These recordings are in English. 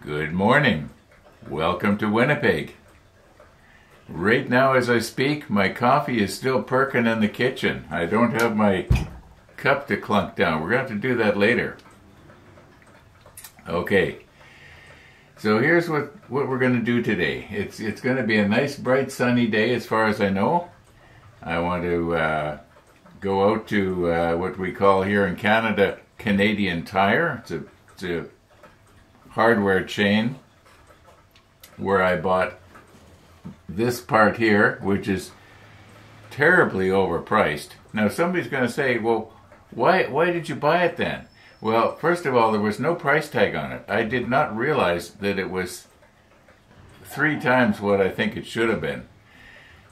Good morning. Welcome to Winnipeg. Right now as I speak, my coffee is still perking in the kitchen. I don't have my cup to clunk down. We're going to have to do that later. Okay. So here's what we're going to do today. It's going to be a nice, bright, sunny day as far as I know. I want to go out to what we call here in Canada, Canadian Tire. It's a hardware chain where I bought this part here, which is terribly overpriced. Now somebody's going to say, well, why did you buy it then? Well, first of all, there was no price tag on it. I did not realize that it was 3 times what I think it should have been.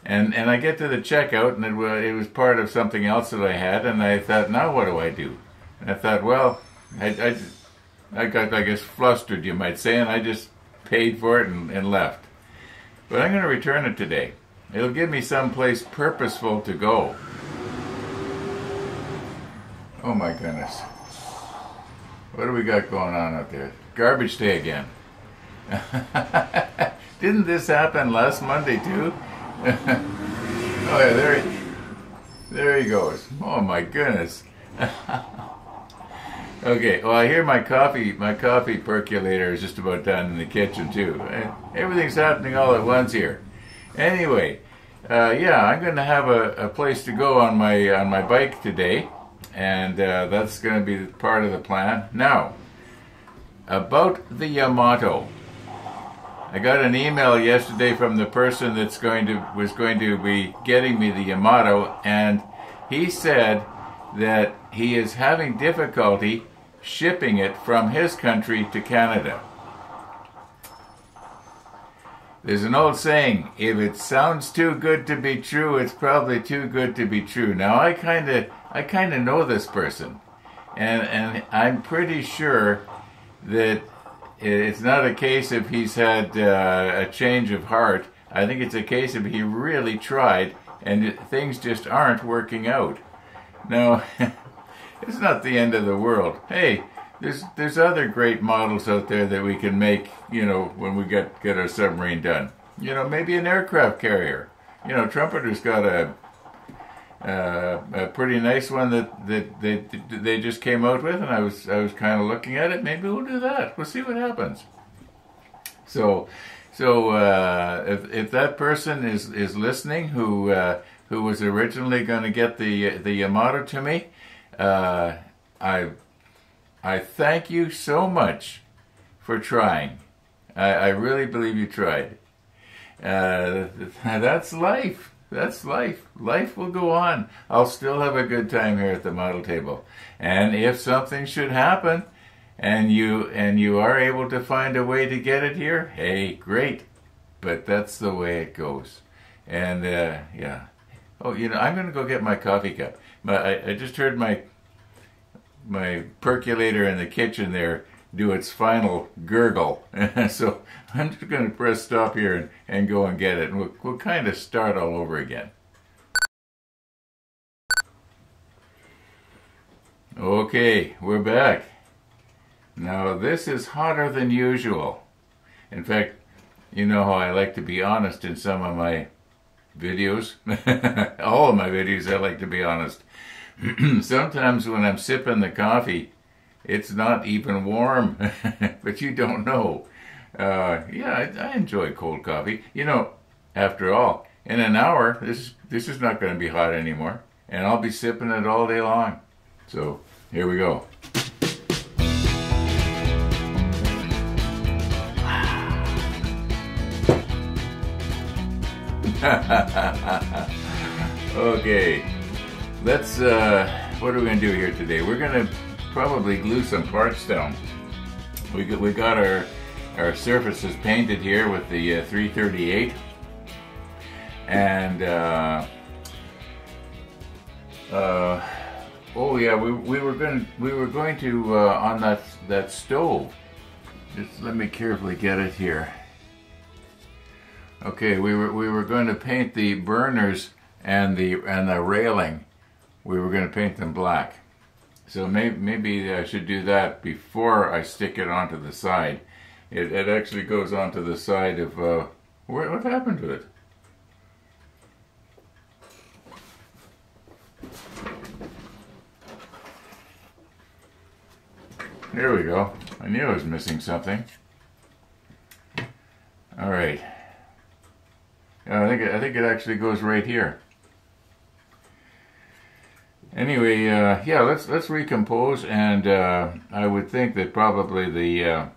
And I get to the checkout, and it was part of something else that I had, and I thought, now what do I do? And I thought, well, I got, I guess, flustered, you might say, and I just paid for it and left. But I'm going to return it today. It'll give me someplace purposeful to go. Oh my goodness. What do we got going on out there? Garbage day again. Didn't this happen last Monday too? Oh yeah, there he goes. Oh my goodness. Okay, well I hear my coffee percolator is just about done in the kitchen too. Everything's happening all at once here. Anyway, yeah, I'm going to have a place to go on my bike today, and that's going to be part of the plan. Now, about the Yamato. I got an email yesterday from the person that's was going to be getting me the Yamato, and he said that he is having difficulty shipping it from his country to Canada. There's an old saying, if it sounds too good to be true, it's probably too good to be true. Now I kind of know this person, and I'm pretty sure that it's not a case if he's had a change of heart. I think it's a case of he really tried and things just aren't working out. Now, it's not the end of the world. Hey, there's other great models out there that we can make, you know, when we get our submarine done. You know, maybe an aircraft carrier. You know, Trumpeter's got a pretty nice one that they just came out with, and I was kind of looking at it. Maybe we'll do that. We'll see what happens. So if that person is listening, who was originally going to get the Yamato to me, I thank you so much for trying. I really believe you tried. That's life. That's life. Life will go on. I'll still have a good time here at the model table. And if something should happen, and you are able to find a way to get it here, hey, great. But that's the way it goes. And yeah. Oh, you know, I'm going to go get my coffee cup. I just heard my percolator in the kitchen there do its final gurgle. So I'm just going to press stop here and go and get it. And we'll kind of start all over again. Okay, we're back. Now this is hotter than usual. In fact, you know how I like to be honest in some of my videos. All of my videos I like to be honest. Sometimes when I'm sipping the coffee, it's not even warm, but you don't know. Yeah, I enjoy cold coffee. You know, after all, in an hour, this is not going to be hot anymore, and I'll be sipping it all day long. So, here we go. Okay, let's, what are we going to do here today? We're going to probably glue some parts down. We got our surfaces painted here with the 338, and oh yeah, we were going to on that stove. Just let me carefully get it here. Okay, we were going to paint the burners and the railing. We were going to paint them black. So maybe I should do that before I stick it onto the side. It actually goes onto the side of, what happened to it? There we go. I knew I was missing something. All right. I think it actually goes right here. Anyway, yeah, let's recompose, and I would think that probably the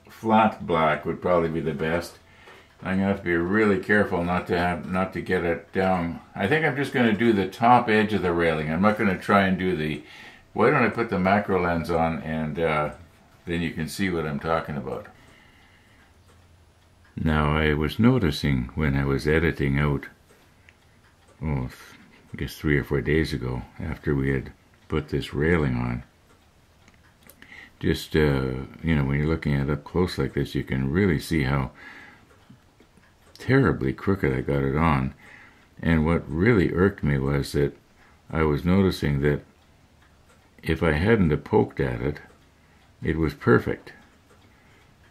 flat black would probably be the best. I'm gonna have to be really careful not to get it down. I think I'm just gonna do the top edge of the railing. I'm not gonna try and do the. Why don't I put the macro lens on, and then you can see what I'm talking about. Now, I was noticing when I was editing out, I guess 3 or 4 days ago, after we had put this railing on, just, you know, when you're looking at it up close like this, you can really see how terribly crooked I got it on. And what really irked me was that I was noticing that if I hadn't have poked at it, it was perfect.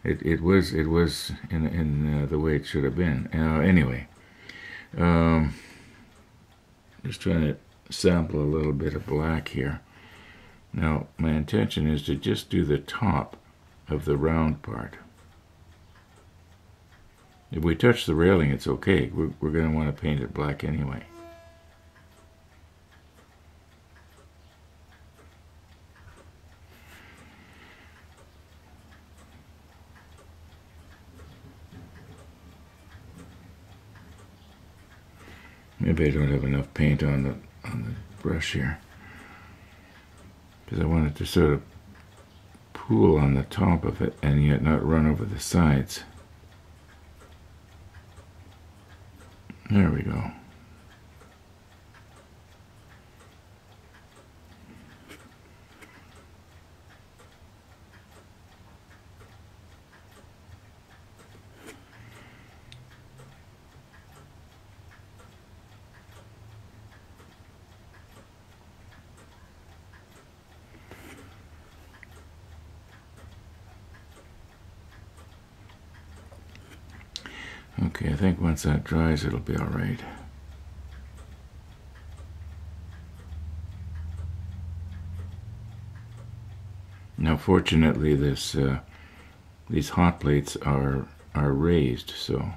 It was in the way it should have been. Anyway, just trying to sample a little bit of black here. Now, my intention is to just do the top of the round part. If we touch the railing, it's okay. We're going to want to paint it black anyway. Maybe I don't have enough paint on the brush here, because I want it to sort of pool on the top of it and yet not run over the sides. There we go. Okay, I think once that dries, it'll be all right. Now, fortunately, these hot plates are raised, so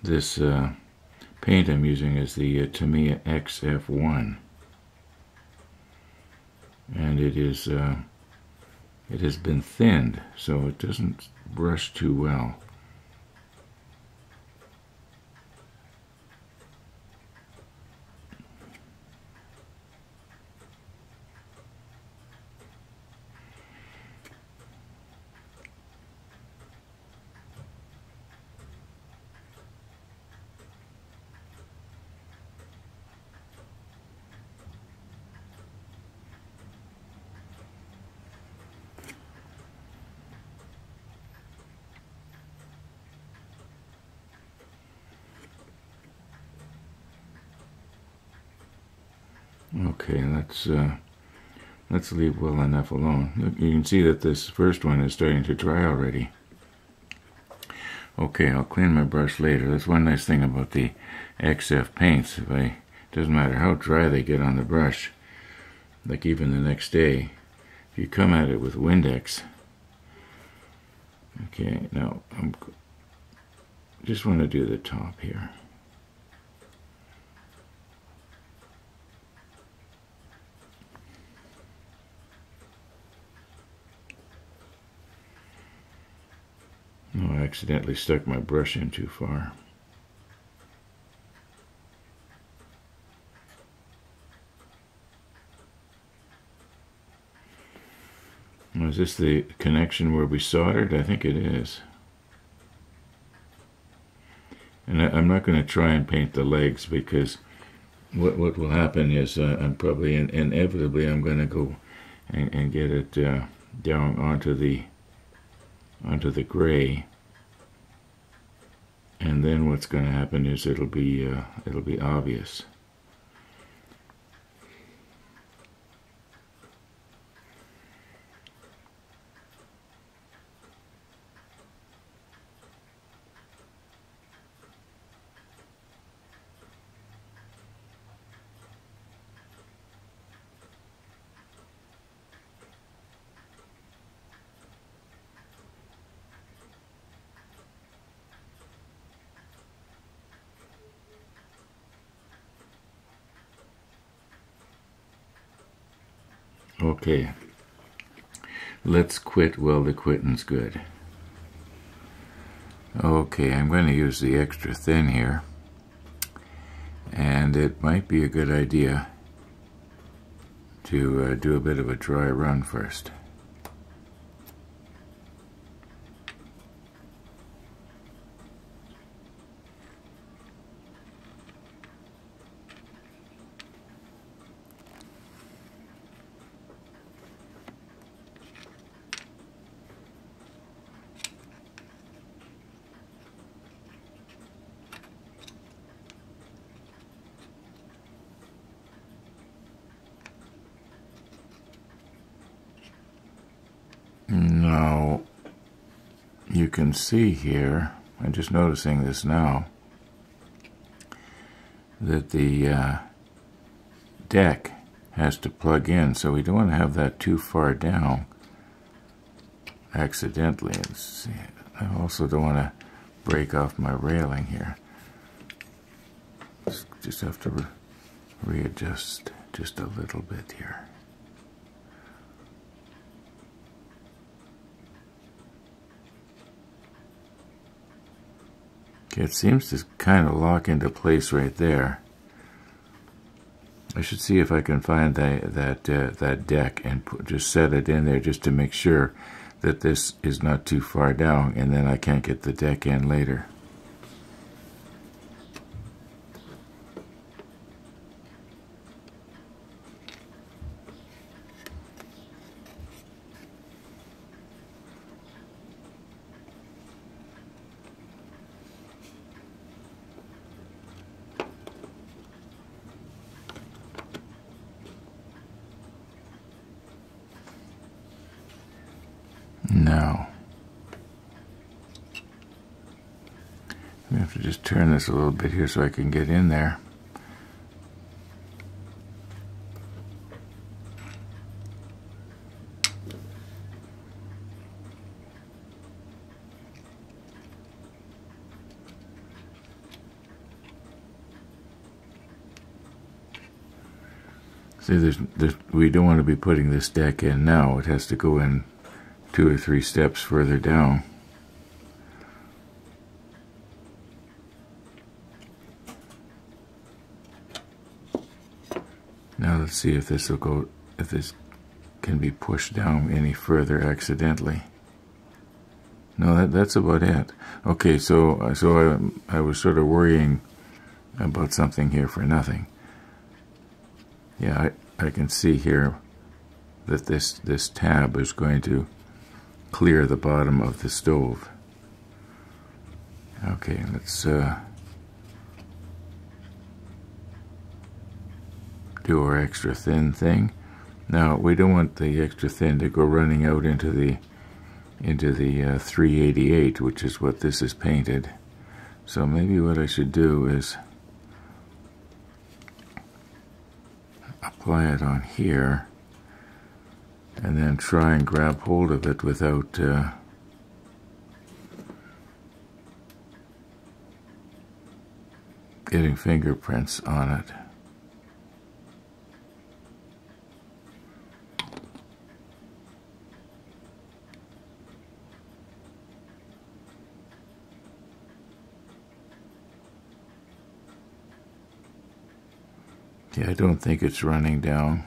this paint I'm using is the Tamiya XF1. And it has been thinned, so it doesn't brush too well. Okay, let's leave well enough alone. Look, you can see that this first one is starting to dry already. Okay, I'll clean my brush later. That's one nice thing about the XF paints. Doesn't matter how dry they get on the brush, like even the next day, if you come at it with Windex. Okay, now I just want to do the top here. Oh, I accidentally stuck my brush in too far. Now, is this the connection where we soldered? I think it is. And I'm not going to try and paint the legs, because what will happen is I'm probably inevitably I'm going to go and get it down onto the gray, and then what's going to happen is it'll be obvious. Okay, let's quit while the quitting's good. Okay, I'm going to use the extra thin here, and it might be a good idea to do a bit of a dry run first. Now, you can see here, I'm just noticing this now, that the deck has to plug in, so we don't want to have that too far down accidentally. Let's see. I also don't want to break off my railing here. Just have to readjust just a little bit here. It seems to kind of lock into place right there. I should see if I can find that deck and just set it in there just to make sure that this is not too far down, and then I can't get the deck in later. Now, I have to just turn this a little bit here so I can get in there. See, we don't want to be putting this deck in now. It has to go in 2 or 3 steps further down. Now let's see if this will go, if this can be pushed down any further accidentally. No, that's about it. Okay, so I was sort of worrying about something here for nothing. Yeah, I can see here that this tab is going to clear the bottom of the stove. Okay, let's do our extra thin thing. Now, we don't want the extra thin to go running out into the 388, which is what this is painted. So maybe what I should do is apply it on here, and then try and grab hold of it without getting fingerprints on it. Yeah, I don't think it's running down.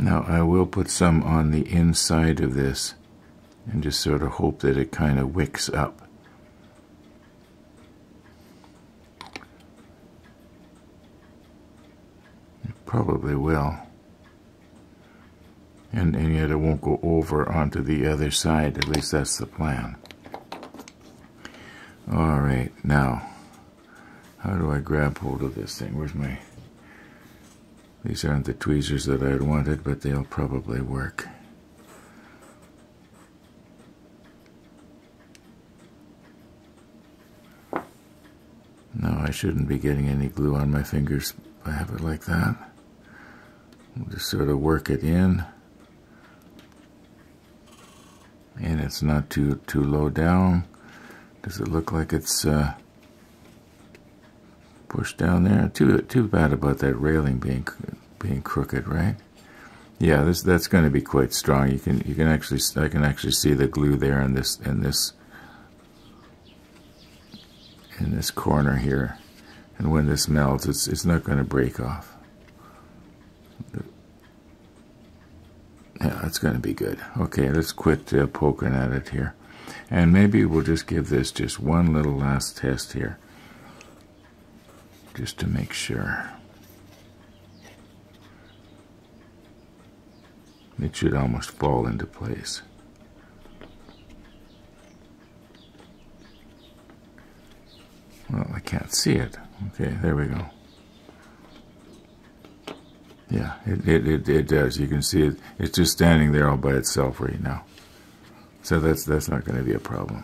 Now I will put some on the inside of this and just sort of hope that it kind of wicks up. It probably will. And yet it won't go over onto the other side. At least that's the plan. Alright, now, how do I grab hold of this thing? Where's my... These aren't the tweezers that I'd wanted, but they'll probably work. No, I shouldn't be getting any glue on my fingers if I have it like that. We'll just sort of work it in. And it's not too low down. Does it look like it's push down there. Too bad about that railing being crooked, right? Yeah, that's going to be quite strong. I can actually see the glue there in this corner here, and when this melts, it's not going to break off. Yeah, that's going to be good. Okay, let's quit poking at it here, and maybe we'll just give this just one little last test here, just to make sure. It should almost fall into place. Well, I can't see it. Okay, there we go. Yeah, it does. You can see it. It's just standing there all by itself right now. So that's not going to be a problem.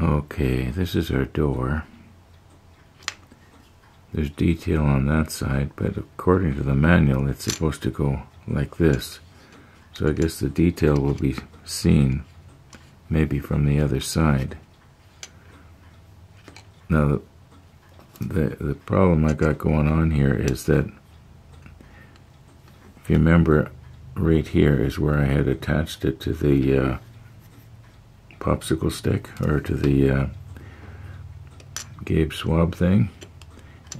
Okay, this is our door. There's detail on that side, but according to the manual, it's supposed to go like this. So I guess the detail will be seen maybe from the other side. Now, the problem I got going on here is that, if you remember, right here is where I had attached it to the popsicle stick, or to the Gabe swab thing,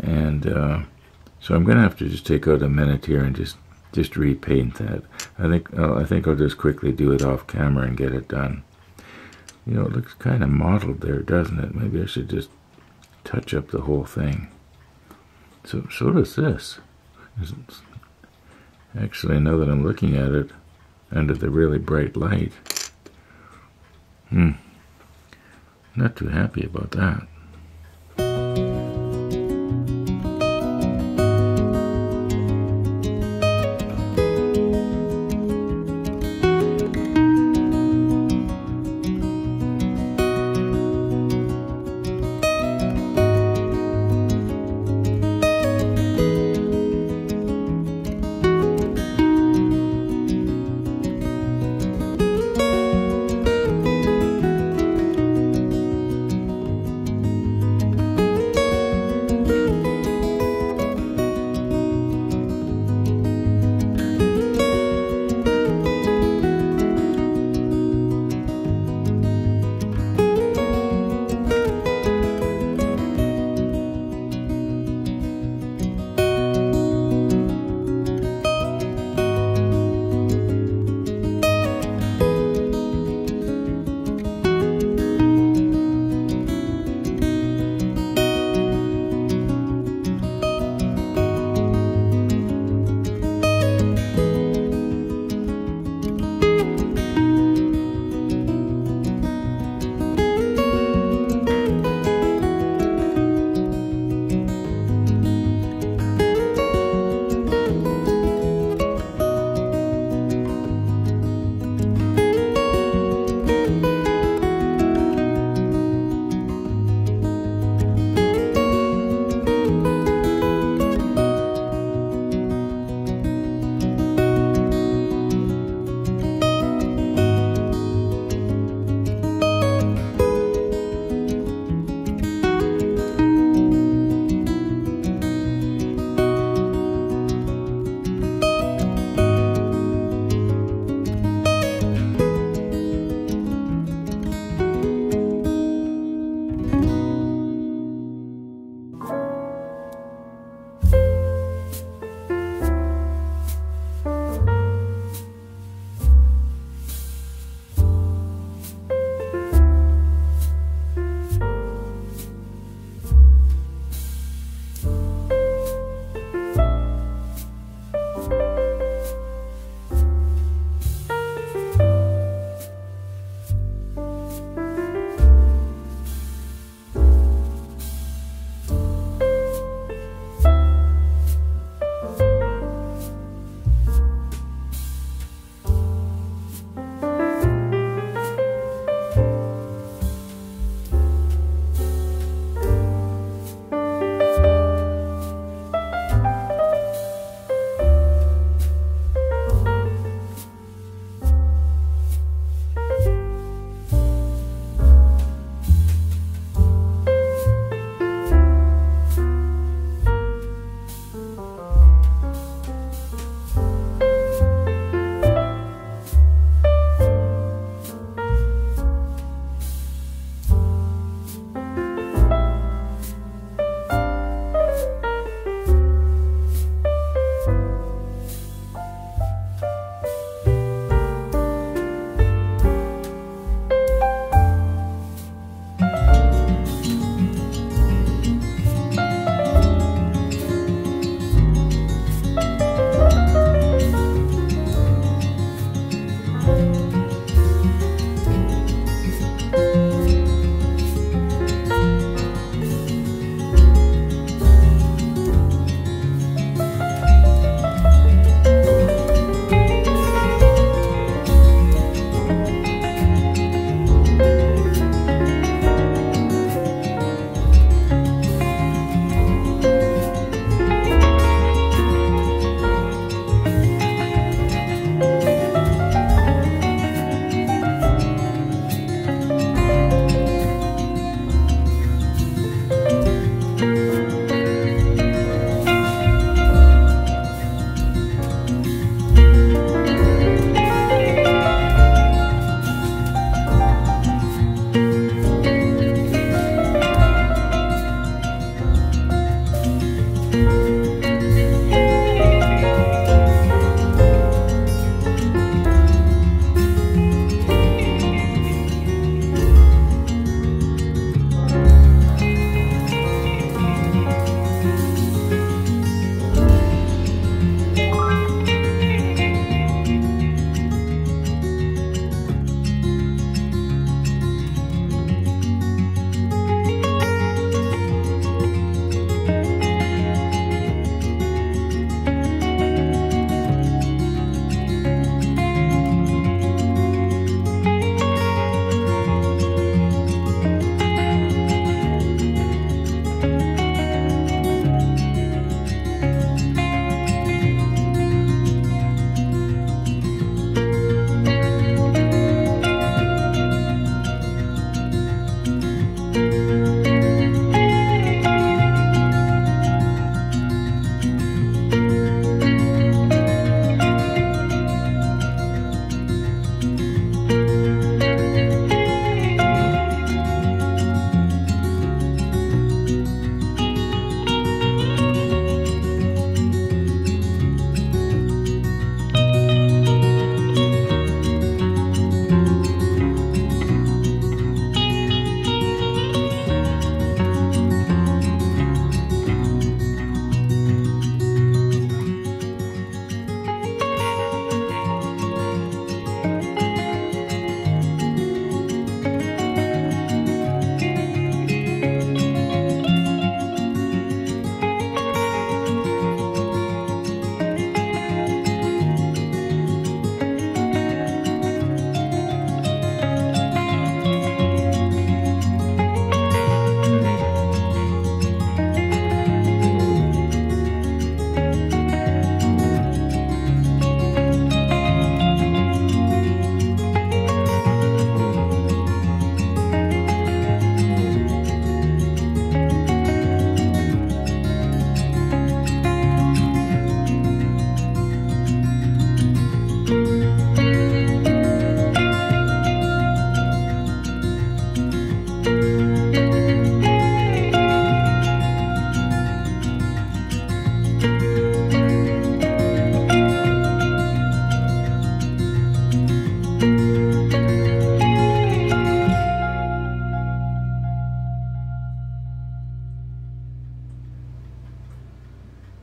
and so I'm gonna have to just take out a minute here and just repaint that. I think I'll just quickly do it off camera and get it done. You know, it looks kind of mottled there, doesn't it? Maybe I should just touch up the whole thing. So does this. Actually, now that I'm looking at it under the really bright light, not too happy about that.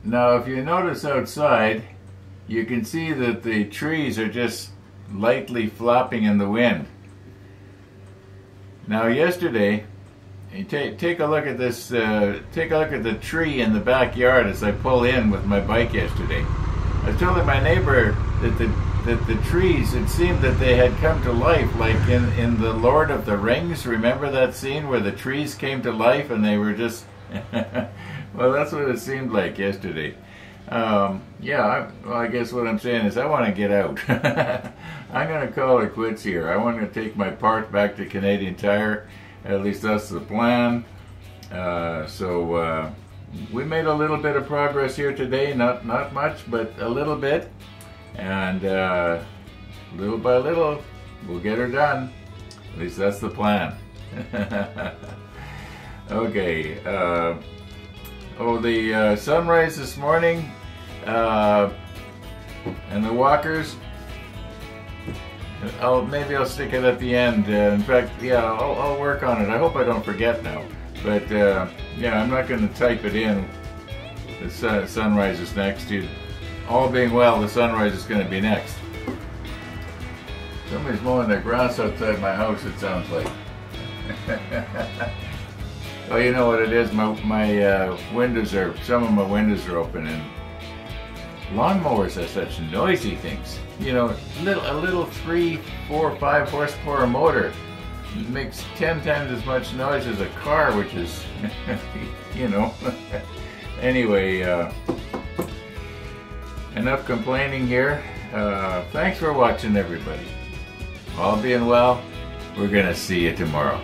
Now if you notice outside, you can see that the trees are just lightly flopping in the wind. Now yesterday, you take a look at this, take a look at the tree in the backyard as I pull in with my bike yesterday. I was telling my neighbor that the trees, it seemed that they had come to life, like in the Lord of the Rings. Remember that scene where the trees came to life and they were just... Well, that's what it seemed like yesterday. Yeah, well, I guess what I'm saying is I want to get out. I'm going to call it quits here. I want to take my part back to Canadian Tire. At least that's the plan. So we made a little bit of progress here today. Not much, but a little bit. And little by little, we'll get her done. At least that's the plan. Okay. The sunrise this morning, and the walkers. Maybe I'll stick it at the end. In fact, yeah, I'll work on it. I hope I don't forget now. But yeah, I'm not going to type it in. The sunrise is next. All being well, the sunrise is going to be next. Somebody's mowing their grass outside my house, it sounds like. Oh, you know what it is? My windows are, some of my windows are open, and lawnmowers are such noisy things. You know, a little 3, 4, 5 horsepower motor makes 10 times as much noise as a car, which is, you know. Anyway, enough complaining here. Thanks for watching, everybody. All being well, we're gonna see you tomorrow.